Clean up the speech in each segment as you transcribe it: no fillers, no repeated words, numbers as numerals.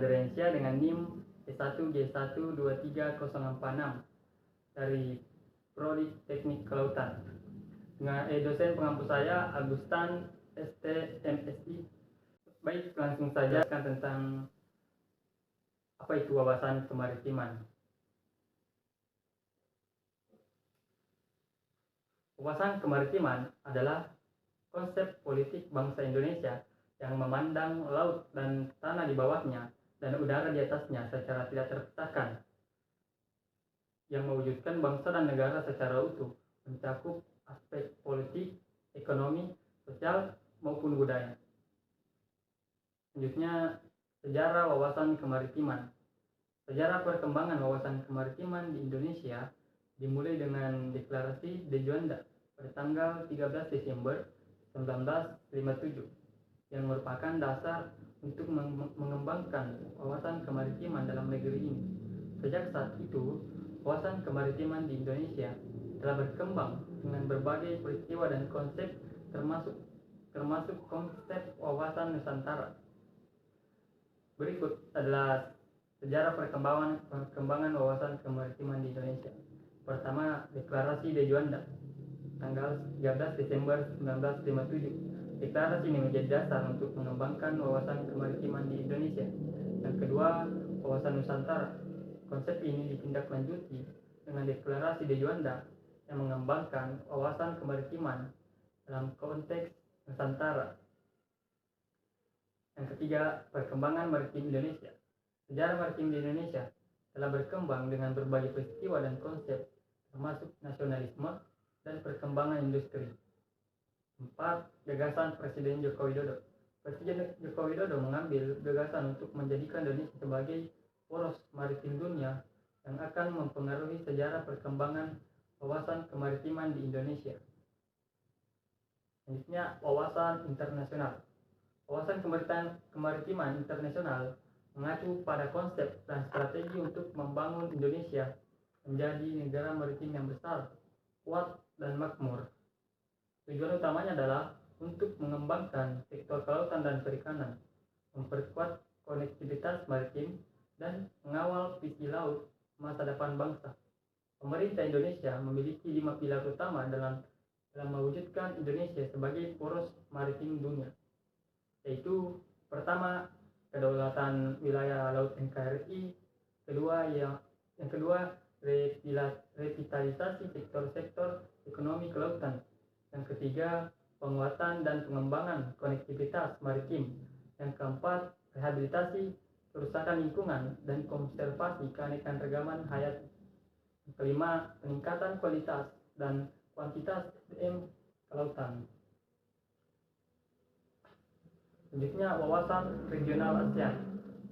Adrensia dengan NIM E1G1230046 dari Prodi Teknik Kelautan. Dengan dosen pengampu saya Agustan ST MSI. Baik, langsung saja tentang apa itu wawasan kemaritiman. Wawasan kemaritiman adalah konsep politik bangsa Indonesia yang memandang laut dan tanah di bawahnya dan udara di atasnya secara tidak terpisahkan, yang mewujudkan bangsa dan negara secara utuh, mencakup aspek politik, ekonomi, sosial, maupun budaya. Selanjutnya, sejarah wawasan kemaritiman. Sejarah perkembangan wawasan kemaritiman di Indonesia dimulai dengan Deklarasi De Juanda pada tanggal 13 Desember 1957 yang merupakan dasar untuk mengembangkan wawasan kemaritiman dalam negeri ini. Sejak saat itu, wawasan kemaritiman di Indonesia telah berkembang dengan berbagai peristiwa dan konsep termasuk konsep wawasan Nusantara. Berikut adalah sejarah perkembangan wawasan kemaritiman di Indonesia. Pertama, Deklarasi De Juanda tanggal 13 Desember 1957. Deklarasi ini menjadi dasar untuk mengembangkan wawasan kemaritiman di Indonesia. Yang kedua, wawasan Nusantara. Konsep ini ditindaklanjuti dengan Deklarasi De Juanda yang mengembangkan wawasan kemaritiman dalam konteks Nusantara. Yang ketiga, perkembangan maritim Indonesia. Sejarah maritim di Indonesia telah berkembang dengan berbagai peristiwa dan konsep, termasuk nasionalisme dan perkembangan industri. 4. Gagasan Presiden Joko Widodo. Presiden Joko Widodo mengambil gagasan untuk menjadikan Indonesia sebagai poros maritim dunia yang akan mempengaruhi sejarah perkembangan wawasan kemaritiman di Indonesia. Selanjutnya, wawasan internasional. Wawasan kemaritiman internasional mengacu pada konsep dan strategi untuk membangun Indonesia menjadi negara maritim yang besar, kuat, dan makmur. Tujuan utamanya adalah untuk mengembangkan sektor kelautan dan perikanan, memperkuat konektivitas maritim, dan mengawal visi laut masa depan bangsa. Pemerintah Indonesia memiliki 5 pilar utama dalam mewujudkan Indonesia sebagai poros maritim dunia, yaitu pertama, kedaulatan wilayah laut NKRI, yang kedua revitalisasi sektor-sektor ekonomi kelautan, yang ketiga penguatan dan pengembangan konektivitas maritim, yang keempat rehabilitasi kerusakan lingkungan dan konservasi keanekaragaman hayati, yang kelima peningkatan kualitas dan kuantitas SDM kelautan. Selanjutnya, wawasan regional ASEAN.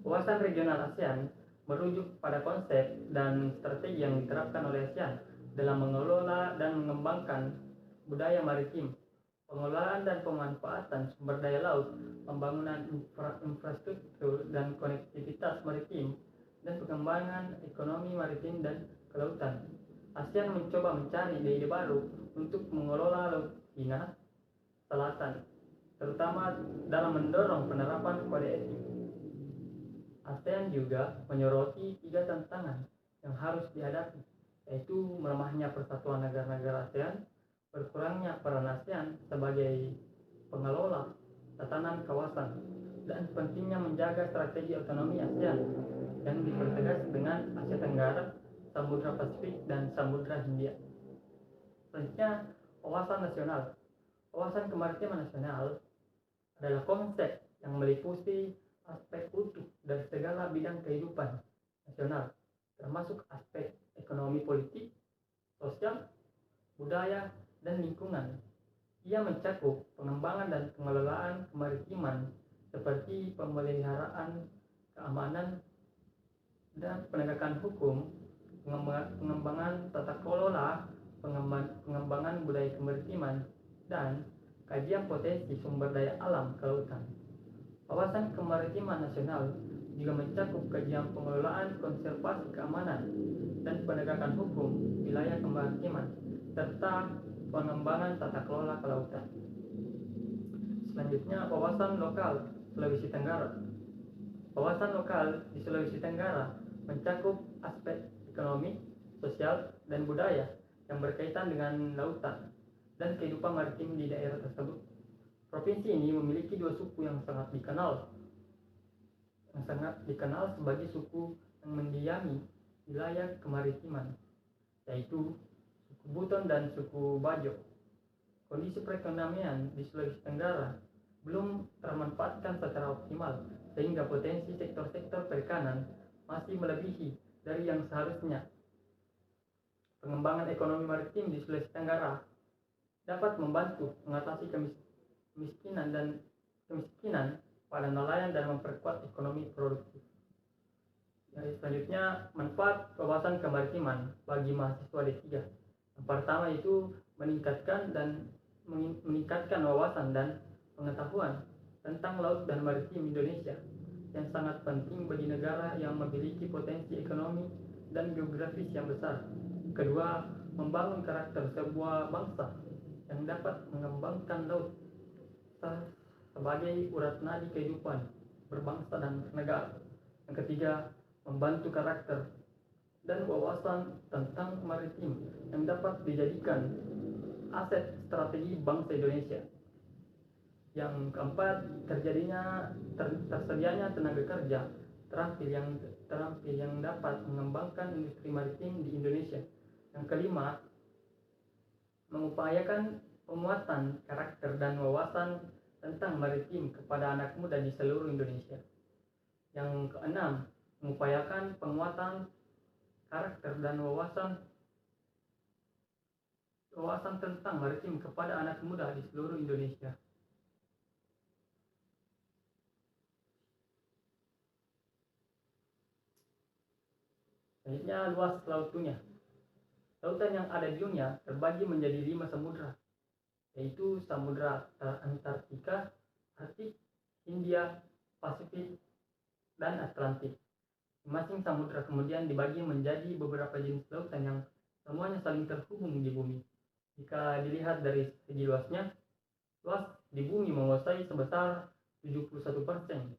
Wawasan regional ASEAN merujuk pada konsep dan strategi yang diterapkan oleh ASEAN dalam mengelola dan mengembangkan budaya maritim, pengelolaan dan pemanfaatan sumber daya laut, pembangunan infrastruktur dan konektivitas maritim, dan pengembangan ekonomi maritim dan kelautan. ASEAN mencoba mencari ide-ide baru untuk mengelola Laut Cina Selatan, terutama dalam mendorong penerapan kode etik. ASEAN juga menyoroti 3 tantangan yang harus dihadapi, yaitu melemahnya persatuan negara-negara ASEAN, berkurangnya peran ASEAN sebagai pengelola tatanan kawasan, dan pentingnya menjaga strategi otonomi ASEAN yang dipertegas dengan Asia Tenggara, Samudra Pasifik, dan Samudra Hindia. Selanjutnya, wawasan nasional. Wawasan kemaritiman nasional adalah konsep yang meliputi aspek utuh dari segala bidang kehidupan nasional, termasuk aspek ekonomi politik, sosial, budaya, dan lingkungan. Ia mencakup pengembangan dan pengelolaan kemaritiman seperti pemeliharaan keamanan dan penegakan hukum, pengembangan tata kelola, pengembangan budaya kemaritiman, dan kajian potensi sumber daya alam kelautan. Wawasan kemaritiman nasional juga mencakup kajian pengelolaan konservasi keamanan dan penegakan hukum wilayah kemaritiman, serta pengembangan tata kelola kelautan. Selanjutnya, wawasan lokal Sulawesi Tenggara. Wawasan lokal di Sulawesi Tenggara mencakup aspek ekonomi, sosial, dan budaya yang berkaitan dengan lautan dan kehidupan maritim di daerah tersebut. Provinsi ini memiliki dua suku yang sangat dikenal sebagai suku yang mendiami wilayah kemaritiman, yaitu suku Buton dan suku Bajo. Kondisi perekonomian di Sulawesi Tenggara belum termanfaatkan secara optimal, sehingga potensi sektor-sektor perikanan masih melebihi dari yang seharusnya. Pengembangan ekonomi maritim di Sulawesi Tenggara dapat membantu mengatasi kemiskinan pada nelayan dan memperkuat ekonomi produktif. Selanjutnya, manfaat wawasan kemaritiman bagi mahasiswa D3. Yang pertama itu meningkatkan wawasan dan pengetahuan tentang laut dan maritim Indonesia yang sangat penting bagi negara yang memiliki potensi ekonomi dan geografis yang besar. Kedua, membangun karakter sebuah bangsa yang dapat mengembangkan laut sebagai urat nadi kehidupan berbangsa dan bernegara. Yang ketiga, membantu karakter dan wawasan tentang maritim yang dapat dijadikan aset strategi bangsa Indonesia. Yang keempat, tersedianya tenaga kerja terampil yang dapat mengembangkan industri maritim di Indonesia. Yang kelima, mengupayakan penguatan karakter dan wawasan tentang maritim kepada anak muda di seluruh Indonesia. Yang keenam, mengupayakan penguatan karakter dan wawasan tentang maritim kepada anak muda di seluruh Indonesia. Selanjutnya, luas laut dunia. Lautan yang ada di dunia terbagi menjadi 5 samudra, yaitu Samudra Antartika, Arktik, Hindia, Pasifik, dan Atlantik. Masing-masing samudra kemudian dibagi menjadi beberapa jenis lautan yang semuanya saling terhubung di bumi. Jika dilihat dari segi luasnya, luas di bumi menguasai sebesar 71%,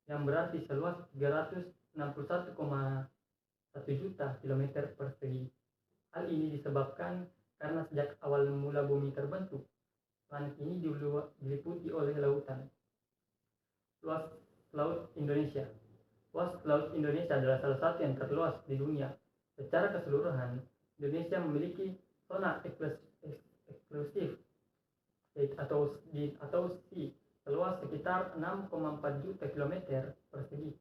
yang berarti seluas 361,1 juta kilometer persegi. Hal ini disebabkan karena sejak awal mula bumi terbentuk, planet ini diliputi oleh lautan. Luas laut Indonesia. Luas laut Indonesia adalah salah satu yang terluas di dunia. Secara keseluruhan, Indonesia memiliki zona eksklusif atau sea seluas sekitar 6,4 juta kilometer persegi.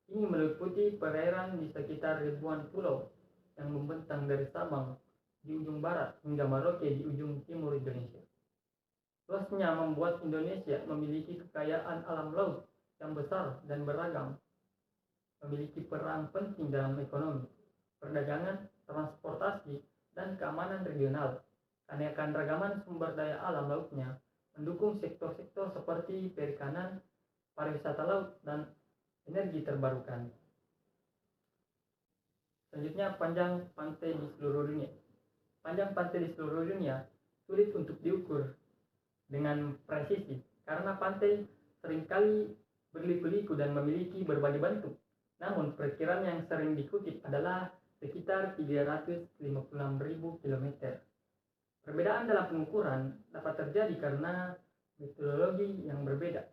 Ini meliputi perairan di sekitar ribuan pulau yang membentang dari Sabang di ujung barat hingga Merauke di ujung timur Indonesia. Luasnya membuat Indonesia memiliki kekayaan alam laut yang besar dan beragam, memiliki peran penting dalam ekonomi, perdagangan, transportasi, dan keamanan regional. Keanekaragaman sumber daya alam lautnya mendukung sektor-sektor seperti perikanan, pariwisata laut, dan energi terbarukan. Selanjutnya, panjang pantai di seluruh dunia. Panjang pantai di seluruh dunia sulit untuk diukur dengan presisi karena pantai seringkali berliku-liku dan memiliki berbagai bentuk. Namun, perkiraan yang sering dikutip adalah sekitar 356.000 km. Perbedaan dalam pengukuran dapat terjadi karena metodologi yang berbeda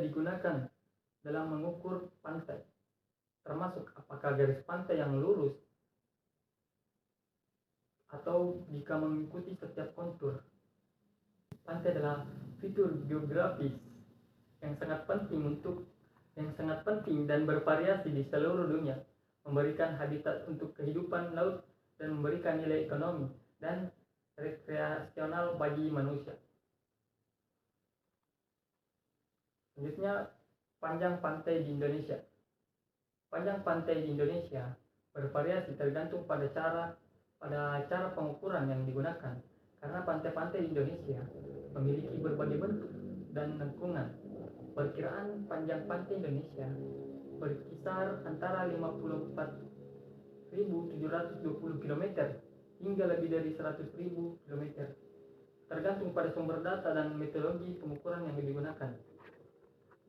digunakan dalam mengukur pantai, termasuk apakah garis pantai yang lurus atau jika mengikuti setiap kontur. Pantai adalah fitur geografis yang sangat penting dan bervariasi di seluruh dunia, memberikan habitat untuk kehidupan laut dan memberikan nilai ekonomi dan rekreasional bagi manusia. Selanjutnya, panjang pantai di Indonesia. Panjang pantai di Indonesia bervariasi tergantung pada cara pengukuran yang digunakan, karena pantai-pantai di Indonesia memiliki berbagai bentuk dan lengkungan. Perkiraan panjang pantai Indonesia berkisar antara 54.720 km hingga lebih dari 100.000 km, tergantung pada sumber data dan metodologi pengukuran yang digunakan.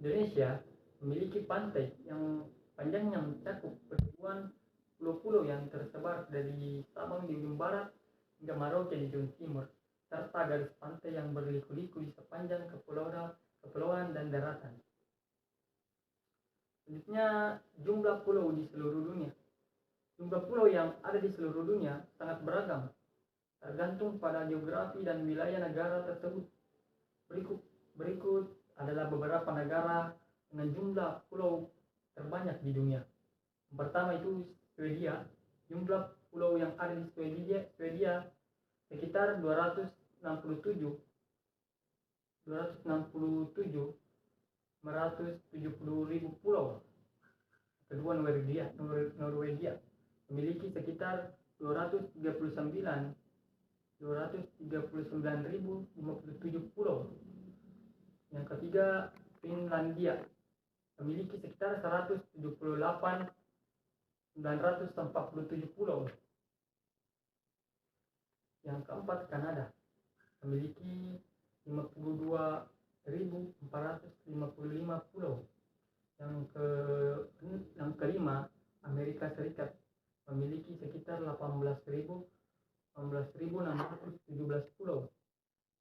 Indonesia memiliki pantai yang panjangnya mencakup ribuan pulau-pulau yang tersebar dari Sabang di ujung barat hingga Merauke di ujung timur, serta garis pantai yang berliku-liku di sepanjang kepulauan dan daratan. Selanjutnya, jumlah pulau di seluruh dunia. Jumlah pulau yang ada di seluruh dunia sangat beragam, tergantung pada geografi dan wilayah negara tersebut. Berikut adalah beberapa negara dengan jumlah pulau terbanyak di dunia. Yang pertama itu Swedia. Jumlah pulau yang ada di Swedia sekitar 270 ribu pulau. Kedua, Norwegia memiliki sekitar 239.057 pulau. Yang ketiga, Finlandia memiliki sekitar 178.947 pulau. Yang keempat, Kanada memiliki 52.455 pulau. Yang kelima, Amerika Serikat memiliki sekitar 18.617 pulau.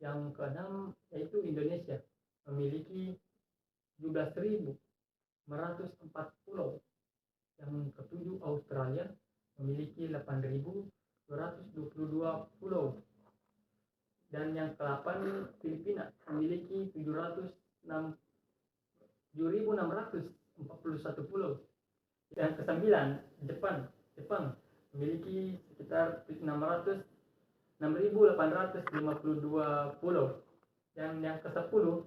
Yang keenam yaitu Indonesia memiliki 17.504 pulau. Yang ketujuh, Australia memiliki 8.222 pulau. Dan yang ke-8, Filipina memiliki 706.641 pulau. Yang ke-9, Jepang memiliki sekitar 6.852 pulau. Dan yang ke-10,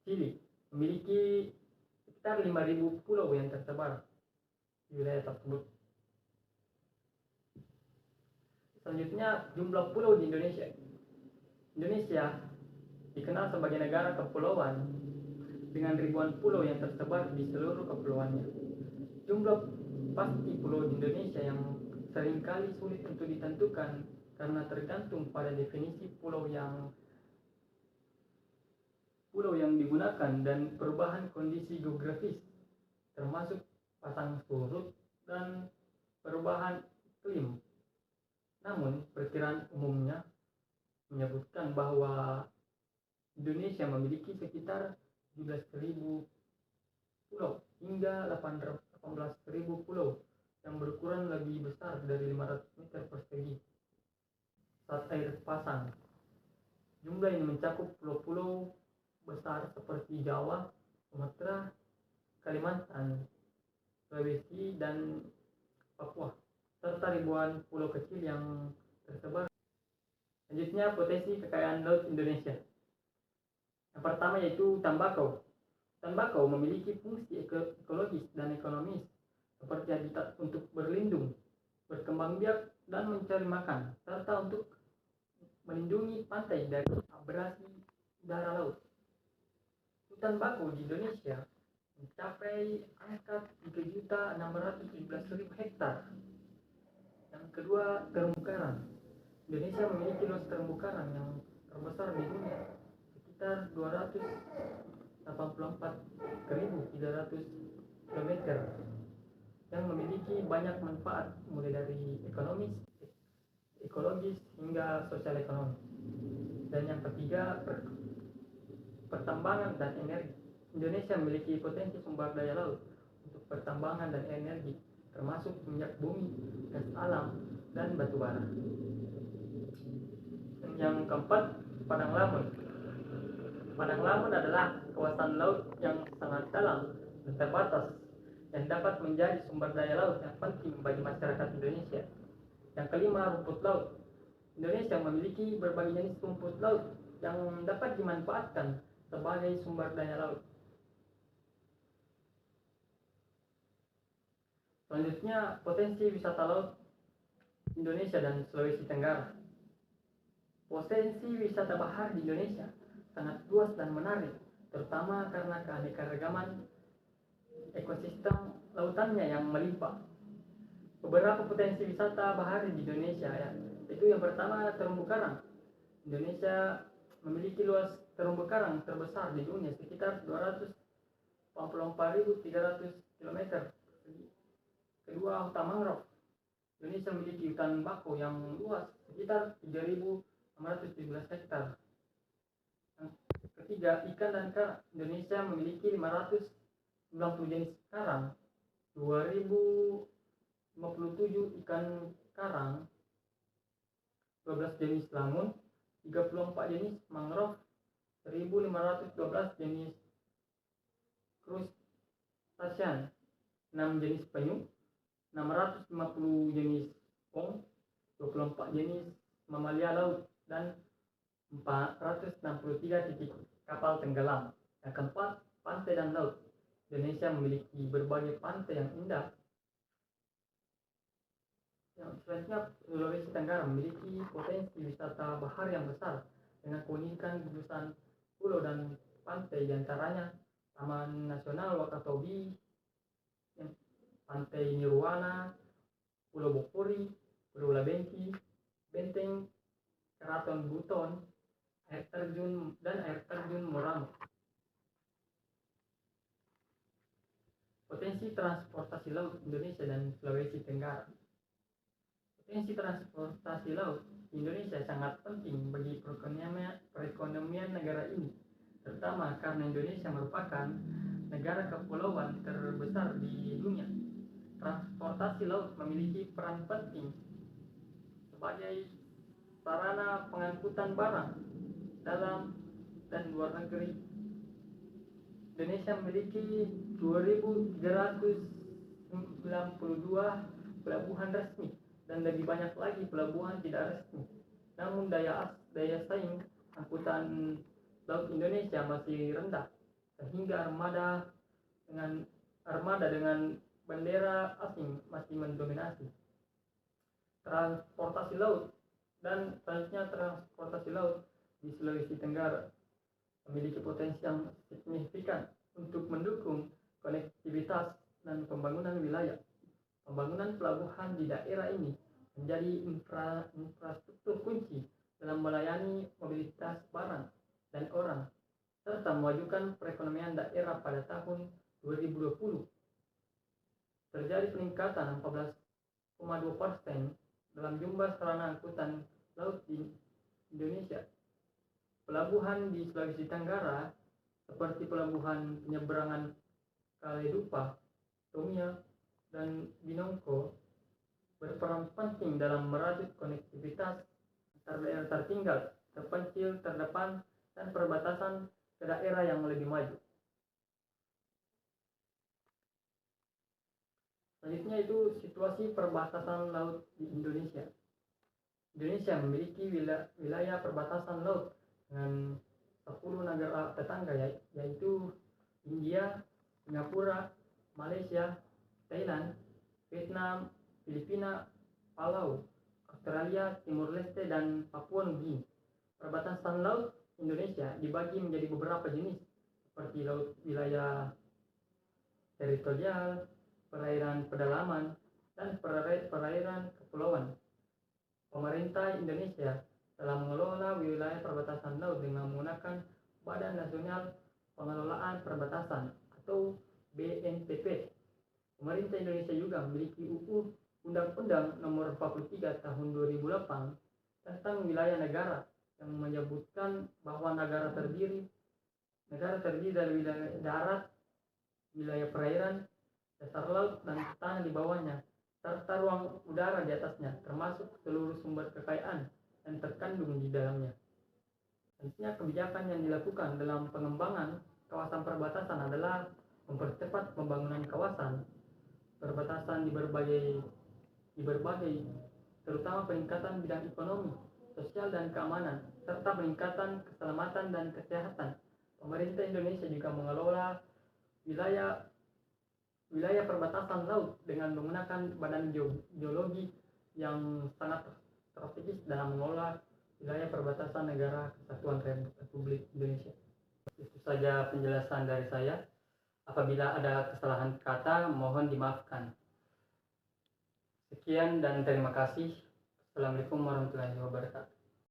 Chili memiliki sekitar 5.000 pulau yang tersebar di wilayah tersebut. Selanjutnya, jumlah pulau di Indonesia. Indonesia dikenal sebagai negara kepulauan dengan ribuan pulau yang tersebar di seluruh kepulauannya. Jumlah pasti pulau di Indonesia yang seringkali sulit untuk ditentukan karena tergantung pada definisi pulau yang digunakan dan perubahan kondisi geografis, termasuk pasang surut dan perubahan iklim. Namun, perkiraan umumnya menyebutkan bahwa Indonesia memiliki sekitar 17.000 pulau hingga 18.000 pulau yang berukuran lebih besar dari 500 meter persegi saat air pasang. Jumlah ini mencakup pulau-pulau besar seperti Jawa, Sumatera, Kalimantan, Sulawesi, dan Papua, serta ribuan pulau kecil yang tersebar. Selanjutnya, potensi kekayaan laut Indonesia. Yang pertama yaitu tembakau. Tembakau memiliki fungsi ekologis dan ekonomis seperti habitat untuk berlindung, berkembang biak, dan mencari makan, serta untuk melindungi pantai dari abrasi udara laut. Hutan bakau di Indonesia mencapai angka 3.617.000 hektar. Yang kedua, terumbu karang. Indonesia memiliki luas terumbu karang yang terbesar di dunia, sekitar 284.300 km, yang memiliki banyak manfaat mulai dari ekonomis, ekologis, hingga sosial ekonomi. Dan yang ketiga, pertambangan dan energi. Indonesia memiliki potensi sumber daya laut untuk pertambangan dan energi, termasuk minyak bumi, gas alam, dan batu bara. Yang keempat, Padang Lamun. Padang Lamun adalah kawasan laut yang sangat dalam dan terbatas yang dapat menjadi sumber daya laut yang penting bagi masyarakat Indonesia. Yang kelima, rumput laut. Indonesia memiliki berbagai jenis rumput laut yang dapat dimanfaatkan sebagai sumber daya laut. Selanjutnya, potensi wisata laut Indonesia dan Sulawesi Tenggara. Potensi wisata bahar di Indonesia sangat luas dan menarik, terutama karena keanekaragaman ekosistem lautannya yang melimpah. Beberapa potensi wisata bahari di Indonesia itu yang pertama, terumbu karang. Indonesia memiliki luas terumbu karang terbesar di dunia, sekitar 84.300 km persegi. Kedua, hutan mangrove. Indonesia memiliki hutan bakau yang luas sekitar 3.617 hektar. Ketiga, ikan dan karang. Indonesia memiliki 590 jenis karang, 2.057 ikan karang, 12 jenis lamun, 34 jenis mangrove, 1.512 jenis crustacean, 6 jenis penyu, 650 jenis ong, 24 jenis mamalia laut, dan 463 titik kapal tenggelam. Yang keempat, pantai dan laut. Indonesia memiliki berbagai pantai yang indah. Yang selanjutnya, Sulawesi Tenggara memiliki potensi wisata bahar yang besar dengan keunikan gugusan pulau dan pantai, diantaranya Taman Nasional Wakatobi, Pantai Nirwana, Pulau Bokori, Pulau Labengki, Benteng Keraton Buton, air terjun Moramu. Potensi transportasi laut Indonesia dan Sulawesi Tenggara. Potensi transportasi laut Indonesia sangat penting bagi perekonomian negara ini, terutama karena Indonesia merupakan negara kepulauan terbesar di dunia. Transportasi laut memiliki peran penting sebagai sarana pengangkutan barang dalam dan luar negeri. Indonesia memiliki 2.392 pelabuhan resmi dan lebih banyak lagi pelabuhan tidak resmi. Namun daya saing angkutan laut Indonesia masih rendah, sehingga armada dengan bendera asing masih mendominasi transportasi laut. Dan selanjutnya, transportasi laut di Sulawesi Tenggara memiliki potensi yang signifikan untuk mendukung konektivitas dan pembangunan wilayah. Pembangunan pelabuhan di daerah ini menjadi infrastruktur kunci dalam melayani mobilitas barang dan orang, serta memajukan perekonomian daerah. Pada tahun 2020 terjadi peningkatan 14,2% dalam jumlah sarana angkutan laut di Indonesia. Pelabuhan di Sulawesi Tenggara seperti pelabuhan penyeberangan Kaledupa, Tomia, dan Binongko berperan penting dalam merajut konektivitas antar daerah tertinggal, terpencil, terdepan, dan perbatasan ke daerah yang lebih maju. Selanjutnya itu situasi perbatasan laut di Indonesia. Indonesia memiliki wilayah perbatasan laut dengan 10 negara tetangga, yaitu India, Singapura, Malaysia, Thailand, Vietnam, Filipina, Palau, Australia, Timur Leste, dan Papua Nugini. Perbatasan laut Indonesia dibagi menjadi beberapa jenis, seperti laut wilayah teritorial, perairan pedalaman, dan perairan kepulauan. Pemerintah Indonesia telah mengelola wilayah perbatasan laut dengan menggunakan Badan Nasional Pengelolaan Perbatasan atau BNPB. Pemerintah Indonesia juga memiliki Undang-Undang Nomor 43 Tahun 2008 tentang wilayah negara yang menyebutkan bahwa negara terdiri dari wilayah darat, wilayah perairan, dasar laut, dan tanah di bawahnya, serta ruang udara di atasnya, termasuk seluruh sumber kekayaan yang terkandung di dalamnya. Selanjutnya, kebijakan yang dilakukan dalam pengembangan kawasan perbatasan adalah mempercepat pembangunan kawasan perbatasan di berbagai, terutama peningkatan bidang ekonomi, sosial, dan keamanan, serta peningkatan keselamatan dan kesehatan. Pemerintah Indonesia juga mengelola wilayah perbatasan laut dengan menggunakan badan geologi yang sangat strategis dalam mengelola wilayah perbatasan negara Kesatuan Republik Indonesia. Itu saja penjelasan dari saya. Apabila ada kesalahan kata, mohon dimaafkan. Sekian dan terima kasih. Assalamualaikum warahmatullahi wabarakatuh.